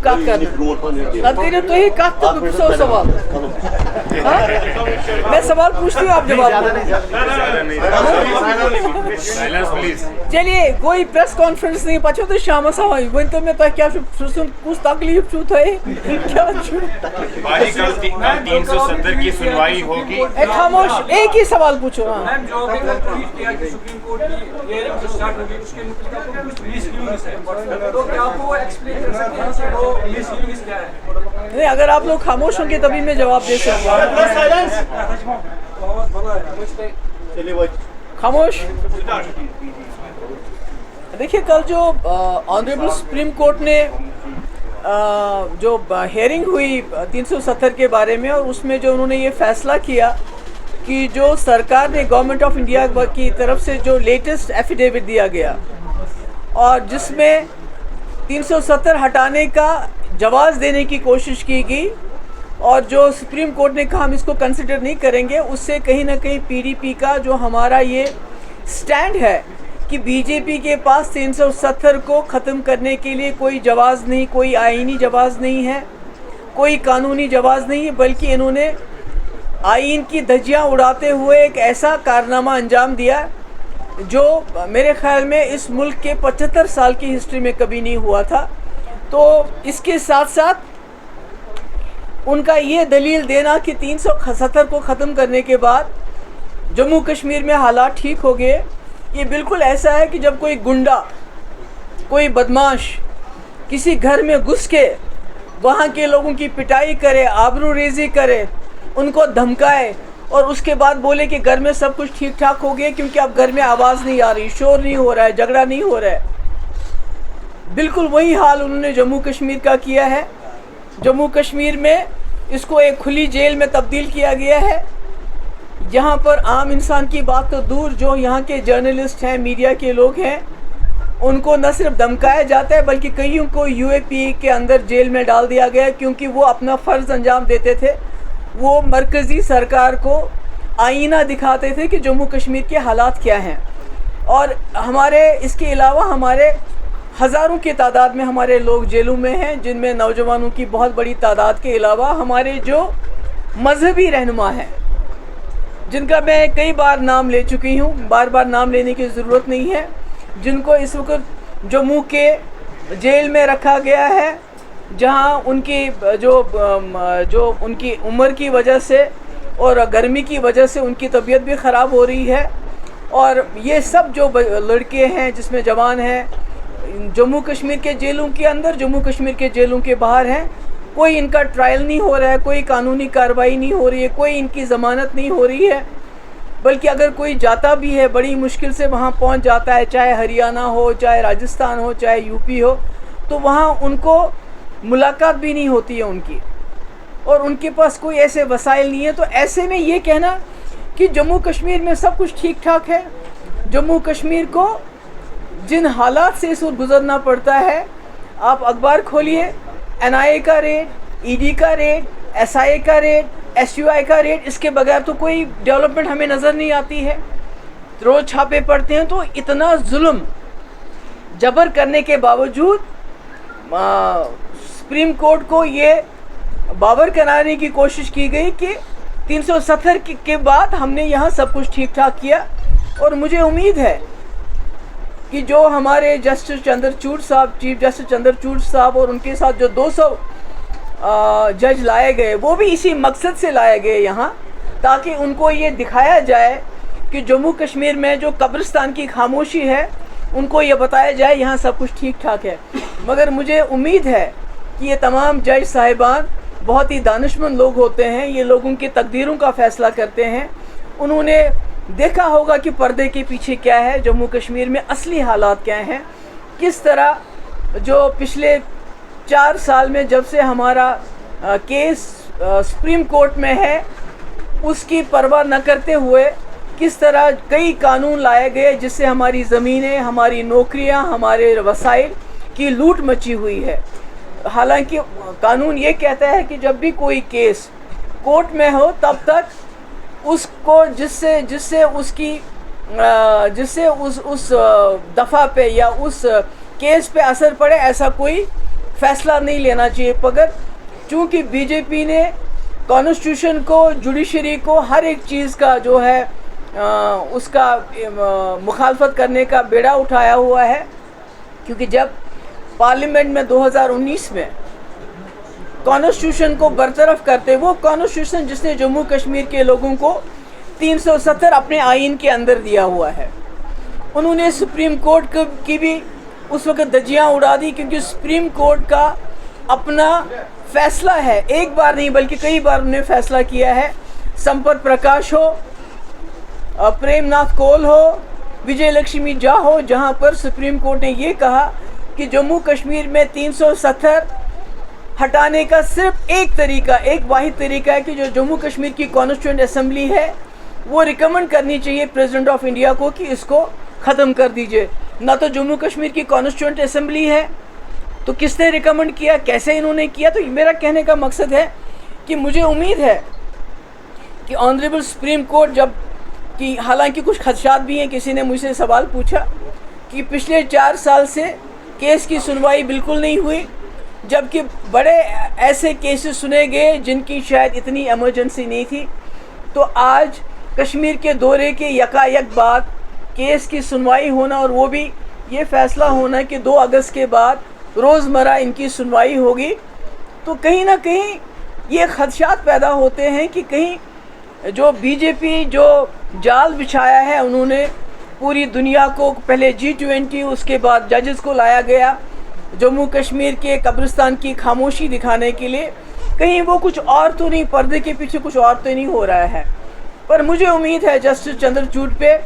कत कर तो ही कत तो पूछो सवाल। मैं सवाल पूछती हूँ, आप जवाब। चलिए, कोई प्रेस कॉन्फ्रेंस नहीं पचो तो शाम सवाई वन तो मैं क्या कुछ तकलीफ छू थे क्या कल 370 की सुनवाई होगी। खामोश, एक ही सवाल पूछो। हाँ, नहीं, अगर आप लोग खामोश होंगे तभी मैं जवाब दे सकता हूँ। खामोश। देखिए, कल जो ऑनरेबल सुप्रीम कोर्ट ने जो हेयरिंग हुई 370 के बारे में, और उसमें जो उन्होंने ये फैसला किया कि जो सरकार ने गवर्नमेंट ऑफ इंडिया की तरफ से जो लेटेस्ट एफिडेविट दिया गया और जिसमें 370 हटाने का जवाब देने की कोशिश की गई, और जो सुप्रीम कोर्ट ने कहा हम इसको कंसिडर नहीं करेंगे, उससे कहीं ना कहीं पीडीपी का जो हमारा ये स्टैंड है कि बीजेपी के पास 370 को ख़त्म करने के लिए कोई जवाब नहीं, कोई आईनी जवाब नहीं है, कोई कानूनी जवाब नहीं है, बल्कि इन्होंने आईन की धज्जियां उड़ाते हुए एक ऐसा कारनामा अंजाम दिया जो मेरे ख्याल में इस मुल्क के 75 साल की हिस्ट्री में कभी नहीं हुआ था। तो इसके साथ साथ उनका ये दलील देना कि 370 को ख़त्म करने के बाद जम्मू कश्मीर में हालात ठीक हो गए, ये बिल्कुल ऐसा है कि जब कोई गुंडा, कोई बदमाश किसी घर में घुस के वहाँ के लोगों की पिटाई करे, आबरूरेज़ी करे, उनको धमकाए और उसके बाद बोले कि घर में सब कुछ ठीक ठाक हो गया क्योंकि अब घर में आवाज़ नहीं आ रही, शोर नहीं हो रहा है, झगड़ा नहीं हो रहा है। बिल्कुल वही हाल उन्होंने जम्मू कश्मीर का किया है। जम्मू कश्मीर में इसको एक खुली जेल में तब्दील किया गया है, यहाँ पर आम इंसान की बात तो दूर, जो यहाँ के जर्नलिस्ट हैं, मीडिया के लोग हैं, उनको न सिर्फ धमकाया जाता है बल्कि कईयों को यूएपी के अंदर जेल में डाल दिया गया क्योंकि वो अपना फ़र्ज़ अंजाम देते थे। वो मरकज़ी सरकार को आईना दिखाते थे कि जम्मू कश्मीर के हालात क्या हैं। और हमारे इसके अलावा हमारे हज़ारों की तादाद में हमारे लोग जेलों में हैं, जिनमें नौजवानों की बहुत बड़ी तादाद के अलावा हमारे जो मजहबी रहनुमा हैं, जिनका मैं कई बार नाम ले चुकी हूँ, बार बार नाम लेने की ज़रूरत नहीं है, जिनको इस वक्त जम्मू के जेल में रखा गया है, जहाँ उनकी जो उनकी उम्र की वजह से और गर्मी की वजह से उनकी तबीयत भी ख़राब हो रही है। और ये सब जो लड़के हैं जिसमें जवान हैं, जम्मू कश्मीर के जेलों के अंदर, जम्मू कश्मीर के जेलों के बाहर हैं, कोई इनका ट्रायल नहीं हो रहा है, कोई कानूनी कार्रवाई नहीं हो रही है, कोई इनकी ज़मानत नहीं हो रही है, बल्कि अगर कोई जाता भी है बड़ी मुश्किल से वहाँ पहुँच जाता है, चाहे हरियाणा हो, चाहे राजस्थान हो, चाहे यूपी हो, तो वहाँ उनको मुलाकात भी नहीं होती है उनकी, और उनके पास कोई ऐसे वसाइल नहीं है। तो ऐसे में ये कहना कि जम्मू कश्मीर में सब कुछ ठीक ठाक है, जम्मू कश्मीर को जिन हालात से इस वक्त गुजरना पड़ता है, आप अखबार खोलिए, एनआईए का रेड, ईडी का रेड, एसआईए का रेड, एसयूआई का रेड, इसके बगैर तो कोई डेवलपमेंट हमें नज़र नहीं आती है। रोज़ छापे पड़ते हैं। तो इतना जुल्म जबर करने के बावजूद सुप्रीम कोर्ट को ये बावर कराने की कोशिश की गई कि 370 के बाद हमने यहाँ सब कुछ ठीक ठाक किया। और मुझे उम्मीद है कि जो हमारे जस्टिस चंद्रचूड़ साहब, चीफ जस्टिस चंद्रचूड़ साहब, और उनके साथ जो 200 जज लाए गए, वो भी इसी मकसद से लाए गए यहाँ, ताकि उनको ये दिखाया जाए कि जम्मू कश्मीर में जो कब्रिस्तान की खामोशी है, उनको ये बताया जाए यहाँ सब कुछ ठीक ठाक है। मगर मुझे उम्मीद है कि ये तमाम जज साहिबान बहुत ही दानिशमंद लोग होते हैं, ये लोगों की तकदीरों का फ़ैसला करते हैं। उन्होंने देखा होगा कि पर्दे के पीछे क्या है, जम्मू कश्मीर में असली हालात क्या हैं, किस तरह जो पिछले 4 साल में जब से हमारा केस सुप्रीम कोर्ट में है, उसकी परवाह न करते हुए किस तरह कई कानून लाए गए जिससे हमारी ज़मीनें, हमारी नौकरियां, हमारे वसाइल की लूट मची हुई है। हालांकि कानून ये कहता है कि जब भी कोई केस कोर्ट में हो तब तक उसको जिससे उस दफ़ा पे या उस केस पे असर पड़े, ऐसा कोई फैसला नहीं लेना चाहिए। मगर चूँकि बीजेपी ने कॉन्स्टिट्यूशन को, जुडिशरी को, हर एक चीज़ का जो है उसका मुखालफत करने का बेड़ा उठाया हुआ है, क्योंकि जब पार्लियामेंट में 2019 में कॉन्स्टिट्यूशन को बरतरफ करते, वो कॉन्स्टिट्यूशन जिसने जम्मू कश्मीर के लोगों को 370 अपने आइन के अंदर दिया हुआ है, उन्होंने सुप्रीम कोर्ट की भी उस वक्त धज्जियाँ उड़ा दी, क्योंकि सुप्रीम कोर्ट का अपना फैसला है, एक बार नहीं बल्कि कई बार उन्होंने फैसला किया है। संपत प्रकाश हो, प्रेमनाथ कौल हो, विजय लक्ष्मी झा हो, जहाँ पर सुप्रीम कोर्ट ने ये कहा कि जम्मू कश्मीर में 370 हटाने का सिर्फ एक तरीका, एक वाहिद तरीका है कि जो जम्मू कश्मीर की कॉन्स्टिट्यूएंट असेंबली है वो रिकमेंड करनी चाहिए प्रेसिडेंट ऑफ इंडिया को कि इसको ख़त्म कर दीजिए। ना तो जम्मू कश्मीर की कॉन्स्टिट्यूएंट असेंबली है, तो किसने रिकमेंड किया, कैसे इन्होंने किया। तो मेरा कहने का मकसद है कि मुझे उम्मीद है कि ऑनरेबल सुप्रीम कोर्ट जब कि हालांकि कुछ खदशात भी हैं, किसी ने मुझसे सवाल पूछा कि पिछले 4 साल से केस की सुनवाई बिल्कुल नहीं हुई, जबकि बड़े ऐसे केसेस सुने गए जिनकी शायद इतनी इमरजेंसी नहीं थी। तो आज कश्मीर के दौरे के यकायक बाद केस की सुनवाई होना और वो भी ये फ़ैसला होना कि 2 अगस्त के बाद रोज़मर्रा इनकी सुनवाई होगी, तो कहीं ना कहीं ये खदशात पैदा होते हैं कि कहीं जो बीजेपी जो जाल बिछाया है उन्होंने पूरी दुनिया को, पहले G20, उसके बाद जजेस को लाया गया जम्मू कश्मीर के कब्रिस्तान की खामोशी दिखाने के लिए, कहीं वो कुछ और तो नहीं, पर्दे के पीछे कुछ और तो नहीं हो रहा है। पर मुझे उम्मीद है जस्टिस चंद्रचूड़ पे,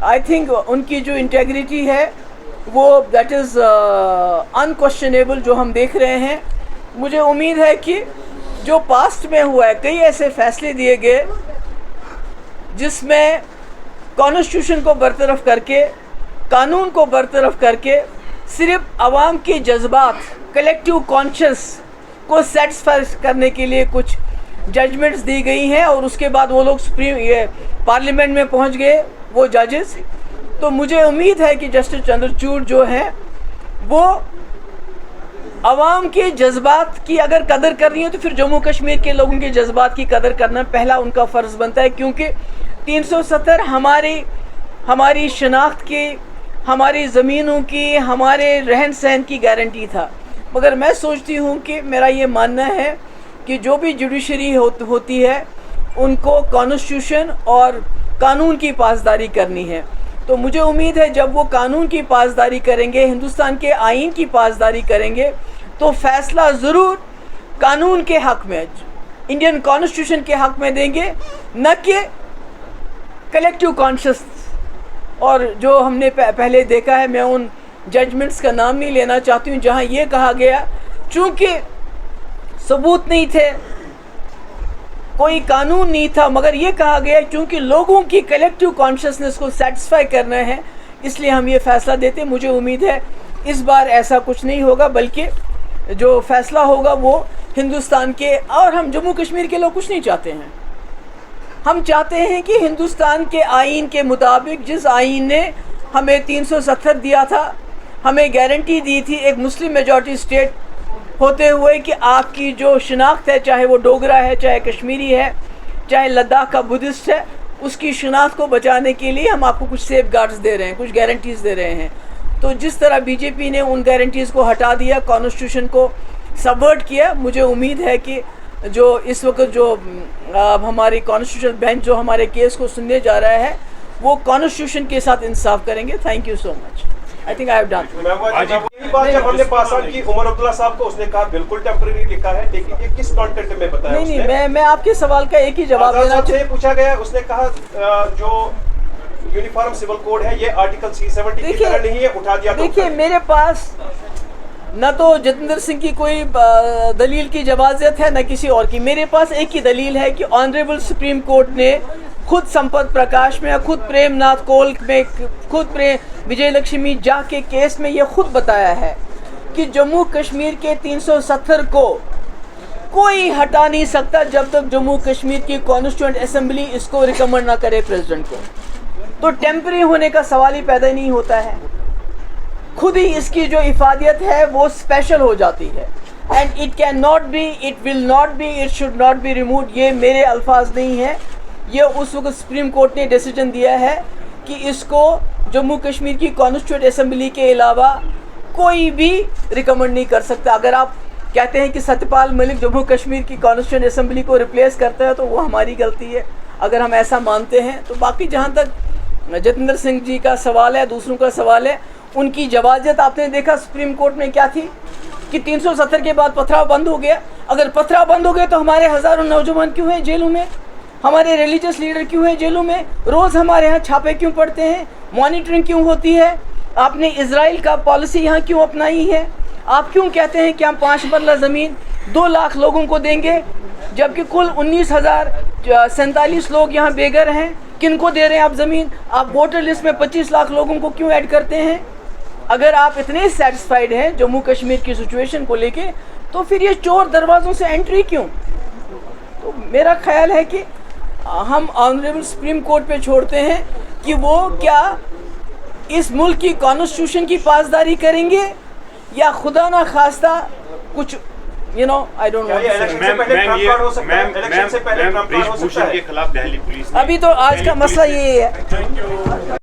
आई थिंक उनकी जो इंटेग्रिटी है वो दैट इज़ अनक्वेश्चनेबल जो हम देख रहे हैं। मुझे उम्मीद है कि जो पास्ट में हुआ है, कई ऐसे फैसले दिए गए जिसमें कॉन्स्टिट्यूशन को बरतरफ करके, कानून को बरतरफ करके सिर्फ आवाम के जज्बात, कलेक्टिव कॉन्शियस को सेटिस्फाई करने के लिए कुछ जजमेंट्स दी गई हैं और उसके बाद वो लोग पार्लियामेंट में पहुंच गए वो जजेस। तो मुझे उम्मीद है कि जस्टिस चंद्रचूड़ जो है वो आवाम के जज्बात की अगर कदर कर रही है तो फिर जम्मू कश्मीर के लोगों के जज्बात की कदर करना पहला उनका फ़र्ज़ बनता है, क्योंकि 370 हमारी शनाख्त की, हमारी ज़मीनों की, हमारे रहन सहन की गारंटी था। मगर मैं सोचती हूँ कि मेरा ये मानना है कि जो भी जुडिशरी होती है उनको कॉन्स्टिट्यूशन और कानून की पासदारी करनी है। तो मुझे उम्मीद है जब वो कानून की पासदारी करेंगे, हिंदुस्तान के आइन की पासदारी करेंगे, तो फ़ैसला ज़रूर कानून के हक़ में, इंडियन कॉन्स्टिट्यूशन के हक़ में देंगे, न कि कलेक्टिव कॉन्शियस। और जो हमने पहले देखा है, मैं उन जजमेंट्स का नाम नहीं लेना चाहती हूँ जहाँ ये कहा गया चूँकि सबूत नहीं थे, कोई कानून नहीं था, मगर ये कहा गया क्योंकि लोगों की कलेक्टिव कॉन्शियसनेस को सेटिस्फाई करना है इसलिए हम ये फ़ैसला देते। मुझे उम्मीद है इस बार ऐसा कुछ नहीं होगा, बल्कि जो फ़ैसला होगा वो हिंदुस्तान के, और हम जम्मू कश्मीर के लोग कुछ नहीं चाहते हैं। हम चाहते हैं कि हिंदुस्तान के आइन के मुताबिक, जिस आइन ने हमें 370 दिया था, हमें गारंटी दी थी एक मुस्लिम मेजॉरिटी स्टेट होते हुए कि आपकी जो शनाख्त है, चाहे वो डोगरा है, चाहे कश्मीरी है, चाहे लद्दाख का बुद्धिस्ट है, उसकी शनाख्त को बचाने के लिए हम आपको कुछ सेफ गार्ड्स दे रहे हैं, कुछ गारंटीज़ दे रहे हैं। तो जिस तरह बीजेपी ने उन गारंटीज़ को हटा दिया, कॉन्स्टिट्यूशन को सबवर्ट किया, मुझे उम्मीद है कि जो इस वक्त जो हमारी कॉन्स्टिट्यूशन बेंच जो हमारे केस को सुनने जा रहा है वो कॉन्स्टिट्यूशन के साथ इंसाफ करेंगे। Thank you so much. I think I have done. यही बात जब हमने पास आउट की उमर अब्दुल्ला साहब को, उसने कहा बिल्कुल टेम्परेरी लिखा है, लेकिन ये किस कॉन्टेक्स्ट में बताया? नहीं, मैं आपके सवाल का एक ही जवाब देना चाहता हूं। पूछा गया, उसने कहा जो यूनिफॉर्म सिविल कोड है ये आर्टिकल 370 की तरह नहीं है, उठा दिया। देखिए, मेरे पास न तो जतेंद्र सिंह की कोई दलील की इजाज़त है न किसी और की। मेरे पास एक ही दलील है कि ऑनरेबल सुप्रीम कोर्ट ने खुद संपत प्रकाश में, खुद प्रेमनाथ कौल में, खुद विजय लक्ष्मी झा के केस में ये खुद बताया है कि जम्मू कश्मीर के 370 को कोई हटा नहीं सकता जब तक जम्मू कश्मीर की कॉन्स्टिट्यूएंट असेंबली इसको रिकमेंड ना करे प्रेसिडेंट को। तो टेम्परेरी होने का सवाल ही पैदा नहीं होता है। खुद ही इसकी जो इफादियत है वो स्पेशल हो जाती है। And it can not be, it will not be, it should not be remove. ये मेरे अल्फाज नहीं है, ये उस वक्त सुप्रीम कोर्ट ने डिसीजन दिया है कि इसको जम्मू कश्मीर की कॉन्स्टिट्यूंट असम्बली के अलावा कोई भी रिकमेंड नहीं कर सकता। अगर आप कहते हैं कि सत्यपाल मलिक जम्मू कश्मीर की कॉन्स्टिट्यूंट असम्बली को रिप्लेस करता है तो वो हमारी गलती है, अगर हम ऐसा मानते हैं तो। बाकी जहाँ तक जतिंदर सिंह जी का सवाल है, दूसरों का सवाल है, उनकी जवाजियत आपने देखा सुप्रीम कोर्ट में क्या थी कि 370 के बाद पथराव बंद हो गया। अगर पथराव बंद हो गए तो हमारे हज़ारों नौजवान क्यों हैं जेलों में, हमारे रिलीजियस लीडर क्यों हैं जेलों में, रोज़ हमारे यहाँ छापे क्यों पड़ते हैं, मॉनिटरिंग क्यों होती है, आपने इजराइल का पॉलिसी यहाँ क्यों अपनाई है, आप क्यों कहते हैं कि हम 5 मरला ज़मीन 2 लाख लोगों को देंगे जबकि कुल 19,047 लोग यहाँ बेघर हैं। किन को दे रहे हैं आप ज़मीन? आप वोटर लिस्ट में 25 लाख लोगों को क्यों ऐड करते हैं? अगर आप इतने सेटिस्फाइड हैं जम्मू कश्मीर की सिचुएशन को लेके तो फिर ये चोर दरवाज़ों से एंट्री क्यों? तो मेरा ख्याल है कि हम ऑनरेबल सुप्रीम कोर्ट पे छोड़ते हैं कि वो क्या इस मुल्क की कॉन्स्टिट्यूशन की पासदारी करेंगे या खुदा ना खास्ता कुछ आई डोंट नो। ब्रिजभूषण के खिलाफ दिल्ली पुलिस अभी तो आज का मसला ये है।